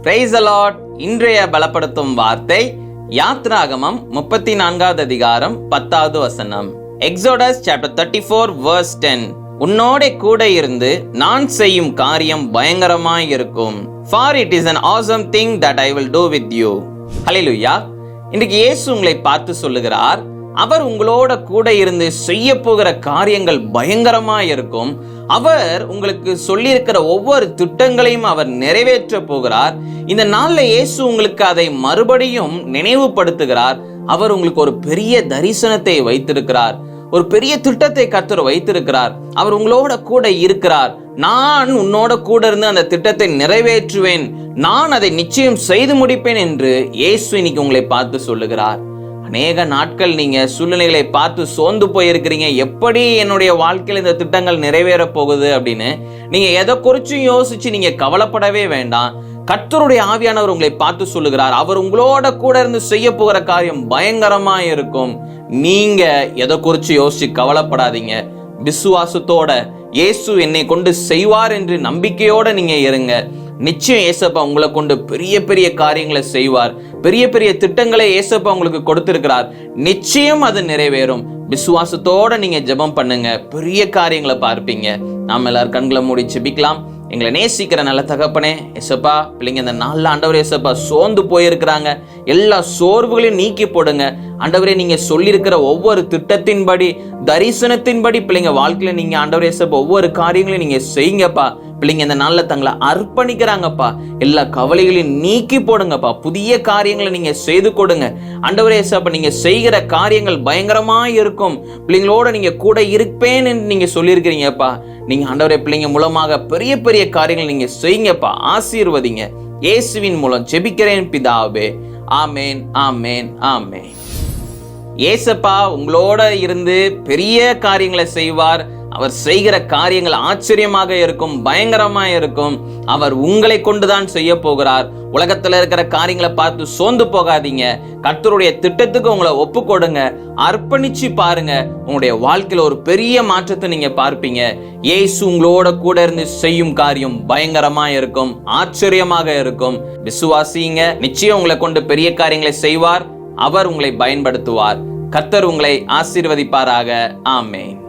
Praise the Lord. இன்றைய பலப்படுத்தும் வார்த்தை யாத்ராகமம் 34வது அதிகாரம் 10வது வசனம். Exodus chapter 34 verse 10. உன்னோட கூட இருந்து நான் செய்யும் காரியம் பயங்கரமாய் இருக்கும். For it is an awesome thing that I will do with you. ஹல்லேலூயா. இன்றைக்கு இயேசு உங்களை பார்த்து சொல்லுகிறார், அவர் உங்களோட கூட இருந்து செய்ய போகிற காரியங்கள் பயங்கரமாய் இருக்கும். அவர் உங்களுக்கு சொல்லியிருக்கிற ஒவ்வொரு திட்டங்களையும் அவர் நிறைவேற்ற போகிறார். இந்த நாள்ல இயேசு உங்களுக்கு அதை மறுபடியும் நினைவுபடுத்துகிறார். அவர் உங்களுக்கு ஒரு பெரிய தரிசனத்தை வைத்திருக்கிறார், ஒரு பெரிய திட்டத்தை கர்த்தர் வைத்திருக்கிறார். அவர் உங்களோட கூட இருக்கிறார். நான் உன்னோட கூட இருந்து அந்த திட்டத்தை நிறைவேற்றுவேன், நான் அதை நிச்சயம் செய்து முடிப்பேன் என்று இயேசு இன்னைக்கு உங்களை பார்த்து சொல்லுகிறார். அநேக நாட்கள் நீங்க சூழ்நிலைகளை பார்த்து சோர்ந்து போயிருக்கிறீங்க. எப்படி என்னுடைய வாழ்க்கையில் இந்த திட்டங்கள் நிறைவேற போகுது அப்படின்னு நீங்க எதை குறிச்சும் யோசிச்சு நீங்க கவலைப்படவே வேண்டாம். கர்த்தருடைய ஆவியானவர் உங்களை பார்த்து சொல்லுகிறார், அவர் உங்களோட கூட இருந்து செய்ய போகிற காரியம் பயங்கரமா இருக்கும். நீங்க எதை குறிச்சு யோசிச்சு கவலைப்படாதீங்க. விசுவாசத்தோட இயேசு என்னை கொண்டு செய்வார் என்று நம்பிக்கையோட நீங்க இருங்க. நிச்சயம் ஏசப்பா உங்களை கொண்டு பெரிய பெரிய காரியங்களை செய்வார். பெரிய பெரிய திட்டங்களை ஏசப்பா உங்களுக்கு கொடுத்திருக்கிறார். நிச்சயம் அது நிறைவேறும். விசுவாசத்தோட நீங்க ஜெபம் பண்ணுங்க, பெரிய காரியங்களை பார்ப்பீங்க. நாம எல்லாரும் கண்களை மூடி ஜெபிக்கலாம். எங்களை நேசிக்கிற நல்ல தகப்பனே, ஏசப்பா பிள்ளைங்க இந்த நாள்ல ஆண்டவரே ஏசப்பா சோர்ந்து போயிருக்கிறாங்க. எல்லா சோர்வுகளையும் நீக்கி போடுங்க ஆண்டவரே. நீங்க சொல்லியிருக்கிற ஒவ்வொரு திட்டத்தின்படி, தரிசனத்தின்படி பிள்ளைங்க வாழ்க்கையில நீங்க ஆண்டவரே ஏசப்பா ஒவ்வொரு காரியங்களையும் நீங்க செய்யுங்கப்பா. பிள்ளைங்க இந்த நாள்ல தங்களை அர்ப்பணிக்கிறாங்கப்பா. எல்லா கவலைகளையும் நீக்கி போடுங்கப்பா. புதிய காரியங்களை நீங்க செய்து கொடுங்க ஆண்டவரே ஏசப்பா. நீங்க செய்கிற காரியங்கள் பயங்கரமா இருக்கும். பிள்ளைங்களோட நீங்க கூட இருப்பேன்னு நீங்க சொல்லியிருக்கிறீங்கப்பா. நீங்க ஆண்டவரே பிள்ளைங்க மூலமாக பெரிய பெரிய காரியங்கள் நீங்க செய்யுங்கப்பா. ஆசீர்வதிங்க. இயேசுவின் மூலம் ஜெபிக்கிறேன் பிதாவே. ஆமேன், ஆமேன், ஆமேன். ஏசப்பா உங்களோட இருந்து பெரிய காரியங்களை செய்வார். அவர் செய்கிற காரியங்கள் ஆச்சரியமாக இருக்கும், பயங்கரமா இருக்கும். அவர் உங்களை கொண்டுதான் செய்ய போகிறார். உலகத்துல இருக்கிற காரியங்களை பார்த்து சோர்ந்து போகாதீங்க. கர்த்தருடைய திட்டத்துக்கு உங்களை ஒப்பு கொடுங்க, அர்ப்பணிச்சு பாருங்க. உங்களுடைய வாழ்க்கையில ஒரு பெரிய மாற்றத்தை நீங்க பார்ப்பீங்க. இயேசு உங்களோட கூட இருந்து செய்யும் காரியம் பயங்கரமா இருக்கும், ஆச்சரியமாக இருக்கும். விசுவாசிங்க. நிச்சயம் உங்களை கொண்டு பெரிய காரியங்களை செய்வார். அவர் உங்களை பயன்படுத்துவார். கர்த்தர் உங்களை ஆசீர்வதிப்பாராக. ஆமென்.